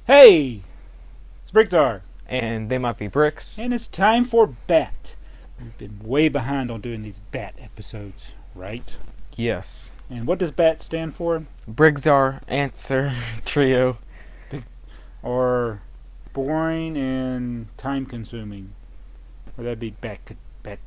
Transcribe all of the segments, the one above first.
Hey, it's BrickTsar, And they might be bricks. and it's time for Bat. We've been way behind on doing these Bat episodes, right? Yes. And what does Bat stand for? BrickTsar answer trio. Or boring and time-consuming. Or that'd be Bat. But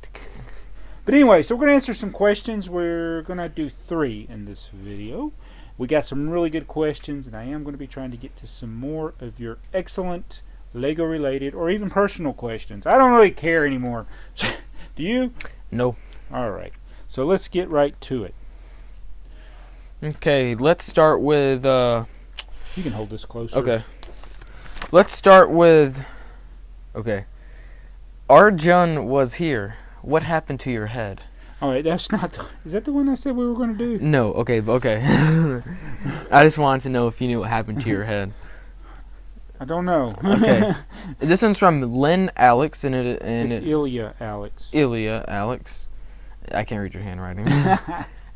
anyway, so we're going to answer some questions. We're going to do 3 in this video. We got some really good questions, and I am going to be trying to get to some more of your excellent LEGO related or even personal questions. I don't really care anymore. Do you? No. Alright, so let's get right to it. Okay, let's start with You can hold this closer. okay. Let's start with okay. Arjun was here. What happened to your head? Alright, that's not is that the one I said we were going to do? No, okay. I just wanted to know if you knew what happened to your head. I don't know. Okay. This one's from Lynn Alex and It's Ilya Alex. Ilya Alex. I can't read your handwriting.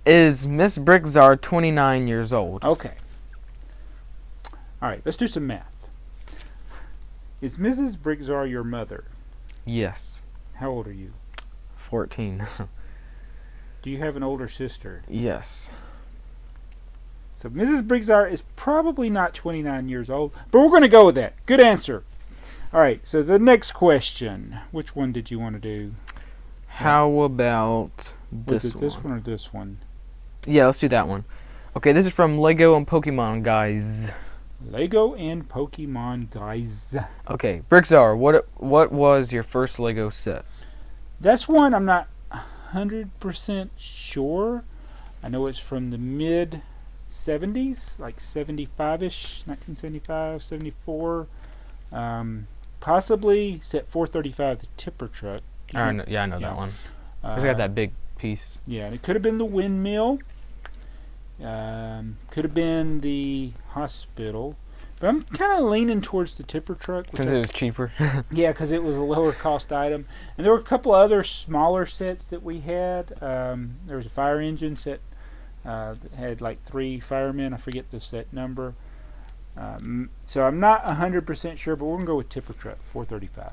Is Miss BrickTsar 29 years old? Okay. Alright, let's do some math. Is Mrs. BrickTsar your mother? Yes. How old are you? 14. Do you have an older sister? Yes. So Mrs. BrickTsar is probably not 29 years old, but we're going to go with that. Good answer. Alright, so the next question. Which one did you want to do? How about Was this it this one? one or this one? Yeah, let's do that one. Okay, this is from LEGO and Pokemon guys. LEGO and Pokemon guys. Okay, BrickTsar, what was your first LEGO set? That's one I'm not 100% sure. I know it's from the mid 70s, like 75-ish, 1975, 74. Possibly set 435, the tipper truck. I know that one. It's got that big piece. Yeah, and it could have been the windmill. Could have been the hospital. But I'm kind of leaning towards the tipper truck. Since it was cheaper. Yeah, because it was a lower cost item. And there were a couple of other smaller sets that we had. There was a fire engine set that had like 3 firemen. I forget the set number. So I'm not 100% sure, but we're going to go with tipper truck, 435.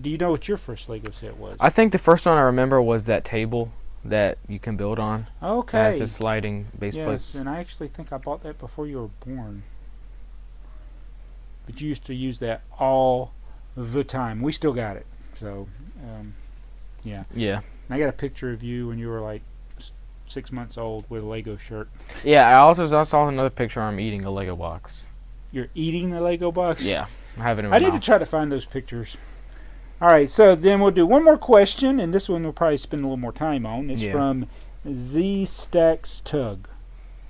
Do you know what your first LEGO set was? I think the first one I remember was that table that you can build on. Okay. It has the sliding base Yes, plates. and I actually think I bought that before you were born. But you used to use that all the time. We still got it. So, yeah. Yeah. And I got a picture of you when you were like 6 months old with a LEGO shirt. Yeah, I also saw another picture of him eating a LEGO box. You're eating the LEGO box? Yeah. I have it in my I need mouth. to try to find those pictures. Alright, so then we'll do one more question, and this one we'll probably spend a little more time on. It's from Z Stacks Tug.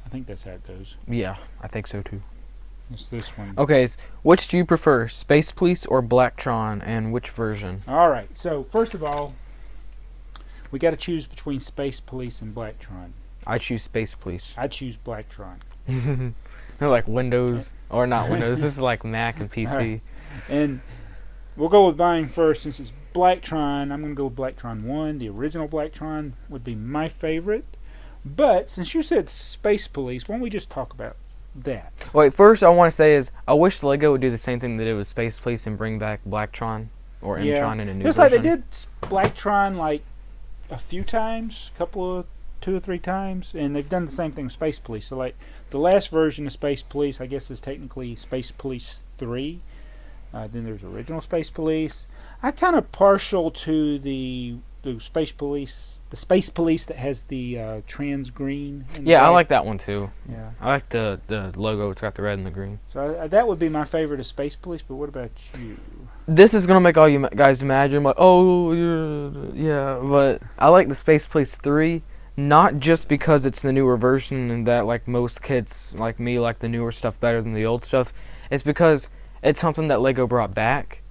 I think that's how it goes. Yeah, I think so too. It's this one. Okay, which do you prefer, Space Police or Blacktron, and which version? Alright, so first of all, we got to choose between Space Police and Blacktron. I choose Space Police. I choose Blacktron. They're like Windows, or not Windows, this is like Mac and PC. Right. And we'll go with mine first. Since it's Blacktron, I'm going to go with Blacktron 1. The original Blacktron would be my favorite. But since you said Space Police, why don't we just talk about that? Wait, first I want to say is, I wish LEGO would do the same thing they did with Space Police and bring back Blacktron or M-Tron in a new Just version. like they did Blacktron like a few times, 2 or 3 times, and they've done the same thing with Space Police. So like the last version of Space Police, I guess, is technically Space Police 3. Then there's original Space Police. I'm kind of partial to the Space Police, that has the trans green. Yeah, I like that one too. Yeah. I like the logo. It's got the red and the green. So that would be my favorite of Space Police. But what about you? This is gonna make all you guys mad. You're like, oh yeah, but I like the Space Police 3, not just because it's the newer version and that like most kids like me like the newer stuff better than the old stuff. It's because it's something that LEGO brought back,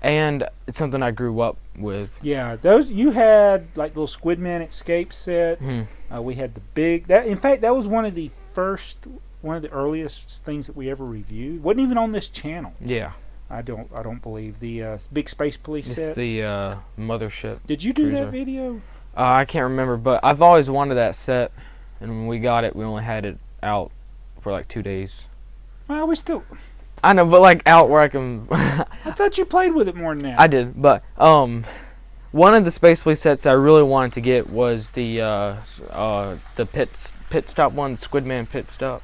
and it's something I grew up with. Yeah, those you had like little Squidman Escape set. We had the big that. In fact, that was one of the earliest things that we ever reviewed. Wasn't even on this channel. Yeah. I don't believe the big Space Police It's set. the mothership. Did you do cruiser. that video? I can't remember, but I've always wanted that set, and when we got it, we only had it out for like 2 days. Well, we still I know, but like out where I can. I thought you played with it more than that. I did, but one of the Space Police sets I really wanted to get was the pit stop one, Squidman pit stop.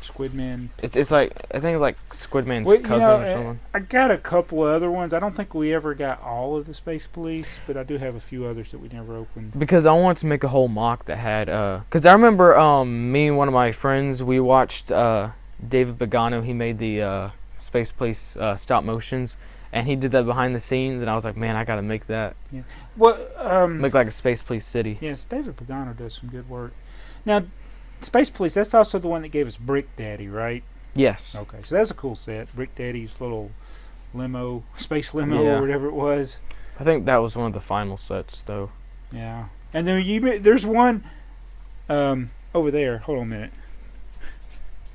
Squidman. It's like I think it's like Squidman's Well, cousin or something. I got a couple of other ones. I don't think we ever got all of the Space Police, but I do have a few others that we never opened. Because I wanted to make a whole mock that had because I remember me and one of my friends, we watched David Pagano. He made the Space Police stop motions, and he did that behind the scenes, and I was like, man, I gotta make that. Yeah. Well, make like a Space Police city. Yes, David Pagano does some good work. Now, Space Police, that's also the one that gave us Brick Daddy, right? Yes. Okay, so that's a cool set. Brick Daddy's little limo, space limo, Yeah. or whatever it was. I think that was one of the final sets, though. Yeah. And then there's one over there. Hold on a minute.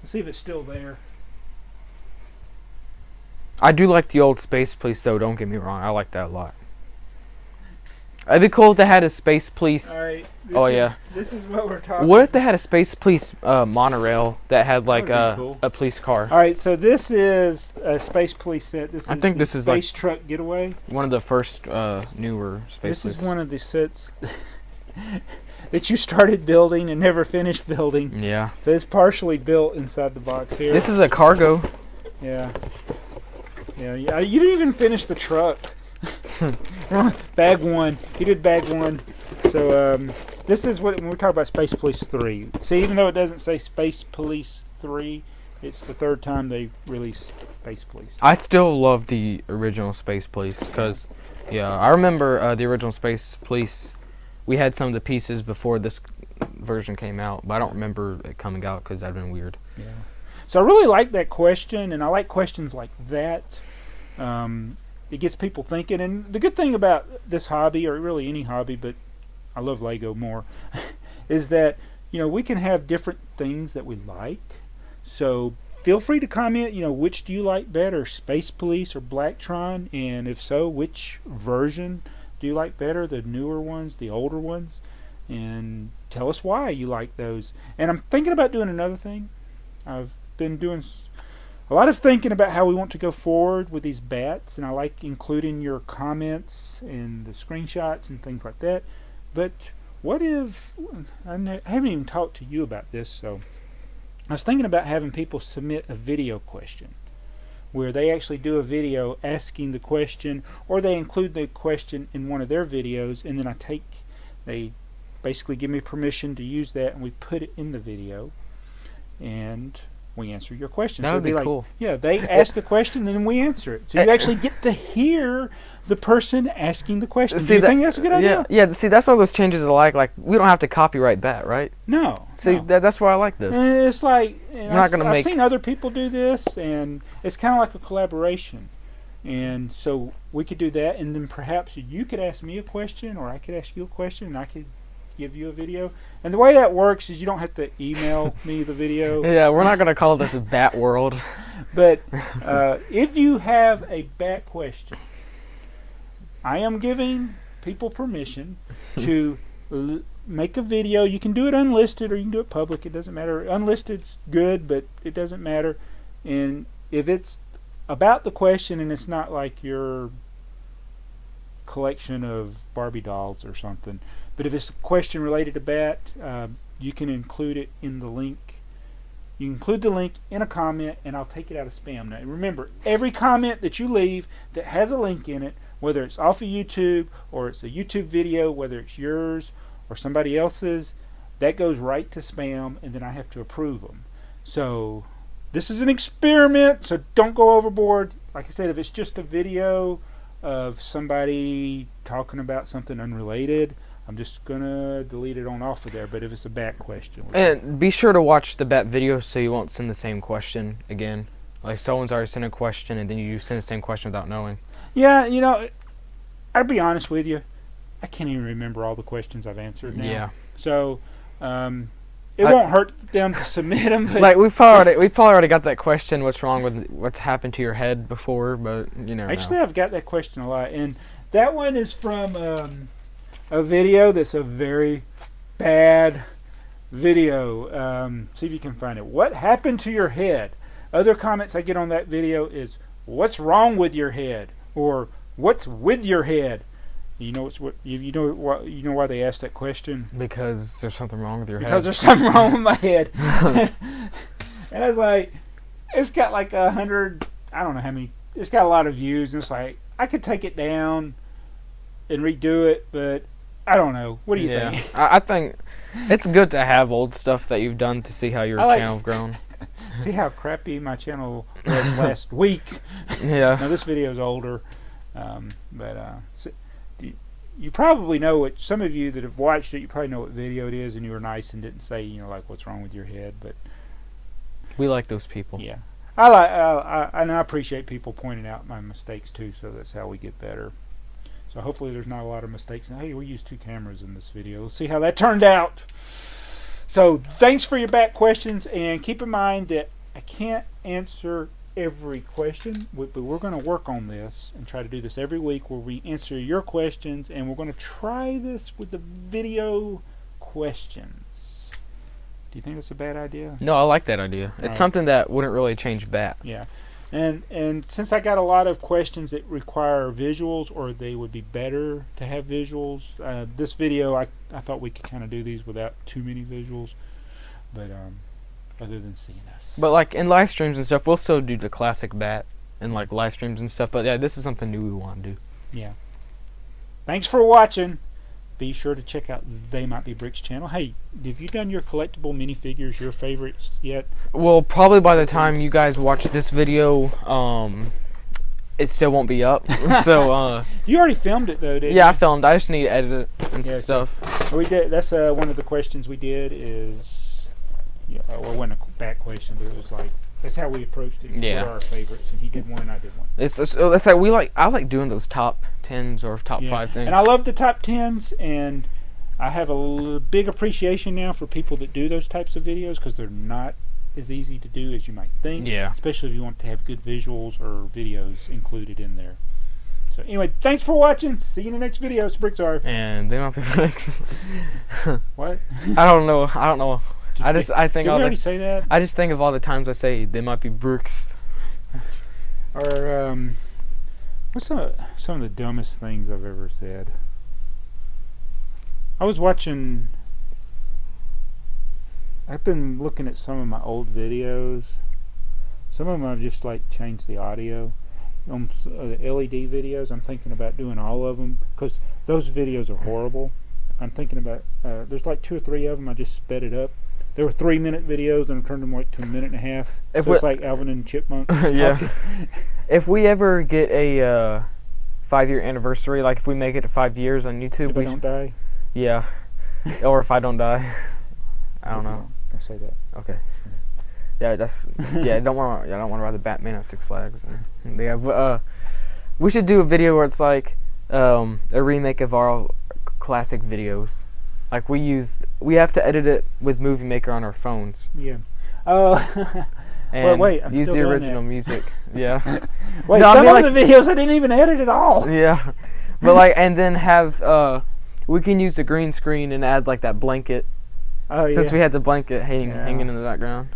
Let's see if it's still there. I do like the old Space Police, though. Don't get me wrong. I like that a lot. It'd be cool if they had a Space Police. All right. Yeah. This is what we're talking. What if they had a Space Police monorail that had like That would be cool. a police car? All right. So this is a Space Police set. I think this is like Space Truck Getaway. one of the first newer Space Police. This is one of the sets that you started building and never finished building. Yeah. So it's partially built inside the box here. This is a cargo. Yeah. Yeah. You didn't even finish the truck. Bag one. He did bag one. So this is when we talk about Space Police 3. See, even though it doesn't say Space Police 3, it's the third time they released Space Police. I still love the original Space Police because, yeah, I remember the original Space Police. We had some of the pieces before this version came out, but I don't remember it coming out because that'd been weird. Yeah. So I really like that question, and I like questions like that. It gets people thinking, and the good thing about this hobby, or really any hobby, but I love Lego more, is that we can have different things that we like. So feel free to comment. Which do you like better, Space Police or Blacktron? And if so, which version do you like better, the newer ones, the older ones? And tell us why you like those. And I'm thinking about doing another thing. I've been doing a lot of thinking about how we want to go forward with these bats, and I like including your comments and the screenshots and things like that. But what if, I haven't even talked to you about this, so I was thinking about having people submit a video question where they actually do a video asking the question, or they include the question in one of their videos, and then they basically give me permission to use that, and we put it in the video, and we answer your question. That would be cool. Yeah, they ask the question and then we answer it. So you actually get to hear the person asking the question. Do you think that's a good idea? Yeah. See, that's one of those changes I like. Like, we don't have to copyright that, right? No. See, no. that's why I like this. And it's like, I've seen other people do this, and it's kind of like a collaboration. And so we could do that, and then perhaps you could ask me a question, or I could ask you a question, and I could give you a video. And the way that works is you don't have to email me the video. Yeah, we're not going to call this a bat world. But if you have a bat question, I am giving people permission to make a video. You can do it unlisted or you can do it public. It doesn't matter. Unlisted's good, but it doesn't matter. And if it's about the question and it's not like your collection of Barbie dolls or something, but if it's a question related to bat, you can include it in the link. You include the link in a comment, and I'll take it out of spam. Now, remember, every comment that you leave that has a link in it, whether it's off of YouTube or it's a YouTube video, whether it's yours or somebody else's, that goes right to spam, and then I have to approve them. So this is an experiment, so don't go overboard. Like I said, if it's just a video of somebody talking about something unrelated, I'm just going to delete it on off of there. But if it's a bat question. And be sure to watch the bat video so you won't send the same question again. Like, someone's already sent a question and then you send the same question without knowing. Yeah, I'll be honest with you. I can't even remember all the questions I've answered now. Yeah. So, it won't hurt them to submit them. But like, we've probably already got that question, what's wrong with what's happened to your head before, but Actually, I've got that question a lot. And that one is from a video that's a very bad video. See if you can find it. What happened to your head? Other comments I get on that video is, "What's wrong with your head?" or "What's with your head?" You know why they asked that question? Because there's something wrong with your head. Because there's something wrong with my head. And I was like, it's got like 100, I don't know how many, it's got a lot of views, and it's like, I could take it down and redo it, but I don't know. What do you think? I think it's good to have old stuff that you've done to see how your channel's grown. See how crappy my channel was last week. Yeah. Now this video is older, so you probably know what. Some of you that have watched it, you probably know what video it is, and you were nice and didn't say, like, what's wrong with your head. But we like those people. Yeah, I appreciate people pointing out my mistakes too. So that's how we get better. So hopefully there's not a lot of mistakes. And hey, we used 2 cameras in this video. Let's see how that turned out. So thanks for your back questions, and keep in mind that I can't answer every question, but we're going to work on this and try to do this every week where we answer your questions, and we're going to try this with the video questions. Do you think that's a bad idea? No, I like that idea. It's something that wouldn't really change BAT. Yeah. And since I got a lot of questions that require visuals, or they would be better to have visuals, this video I thought we could kind of do these without too many visuals, but other than seeing us. But like in live streams and stuff, we'll still do the classic BAT and like live streams and stuff. But yeah, this is something new we want to do. Yeah. Thanks for watching. Be sure to check out They Might Be Bricks channel. Hey, have you done your collectible minifigures, your favorites yet? Well, probably by the time you guys watch this video, it still won't be up. So you already filmed it though, didn't you? Yeah, I filmed. I just need to edit it and stuff. So we did. That's one of the questions we did. Is well, it wasn't a back question, but it was like that's how we approached it. Yeah. What are our favorites? And he did one, and I did one. It's like I like doing those top 10s or top 5 things. And I love the top 10s, and I have a big appreciation now for people that do those types of videos, because they're not as easy to do as you might think. Yeah. Especially if you want to have good visuals or videos included in there. So anyway, thanks for watching. See you in the next video. It's BrickTsar. And They Might Be Bricks. What? I don't know. I think Did we already say that? I just think of all the times I say They Might Be Bricks. Or what's some of the dumbest things I've ever said? I've been looking at some of my old videos. Some of them I've just like changed the audio. On the LED videos, I'm thinking about doing all of them, because those videos are horrible. I'm thinking about there's like 2 or 3 of them. I just sped it up. There were 3-minute videos, and I turned them like to 1.5 minutes. So it's like Alvin and Chipmunk. Yeah. If we ever get a 5-year anniversary, like if we make it to 5 years on YouTube, if I don't die. Yeah. Or if I don't die, I don't know. Don't say that. Okay. Yeah, I don't want to ride the Batman at Six Flags. We should do a video where it's like a remake of our classic videos. Like we have to edit it with Movie Maker on our phones. Yeah. And wait, I'm use still the doing original that. music. Yeah. Wait, No, some of the videos I didn't even edit at all. Yeah. But like, and then have we can use a green screen and add like that blanket. Oh, Since we had the blanket hanging in the background.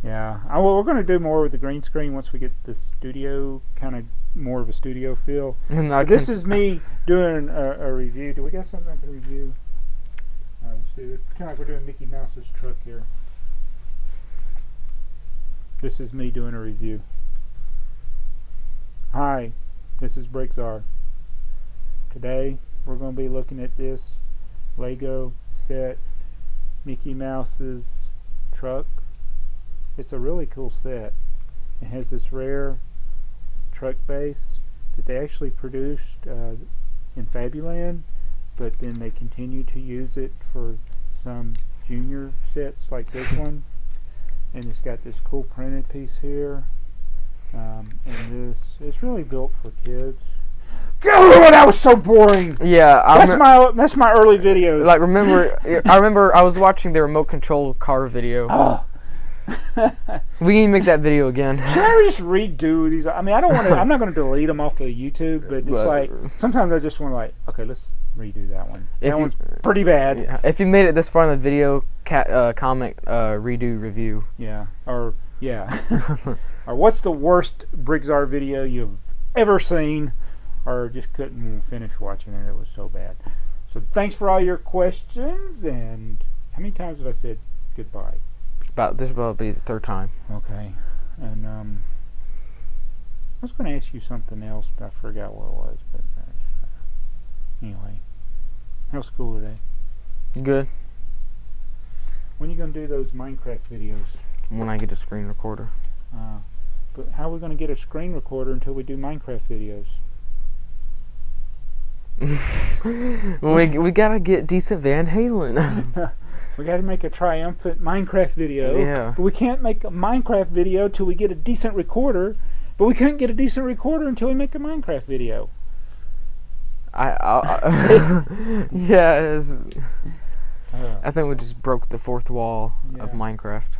Yeah. Well, we're going to do more with the green screen once we get the studio, kind of more of a studio feel. This is me doing a review. Do we got something I can review? Let's do it. Kind of like we're doing Mickey Mouse's truck here. This is me doing a review. Hi, this is BrickTsar. Today we're going to be looking at this LEGO set, Mickey Mouse's truck. It's a really cool set. It has this rare truck base that they actually produced in Fabuland, but then they continue to use it for some junior sets like this one. And it's got this cool printed piece here, and it's really built for kids. Oh, that was so boring. Yeah, that's my early videos. Like I remember I was watching the remote control car video. Oh. We need to make that video again. Should I just redo these? I mean, I don't want to. I'm not going to delete them off of YouTube, but it's like sometimes I just want to okay, let's redo that one. That one's pretty bad. Yeah. If you made it this far in the video, comment redo review. Yeah. Or yeah. Or what's the worst BrickTsar video you've ever seen, or just couldn't finish watching it? It was so bad. So thanks for all your questions. And how many times have I said goodbye? This will be the third time. Okay. And I was going to ask you something else, but I forgot what it was. But anyway, how's school today? Good. When are you going to do those Minecraft videos? When I get a screen recorder. But how are we going to get a screen recorder until we do Minecraft videos? we gotta get decent Van Halen. We got to make a triumphant Minecraft video. Yeah. But we can't make a Minecraft video till we get a decent recorder. But we can't get a decent recorder until we make a Minecraft video. Yes. I think we just broke the fourth wall of Minecraft.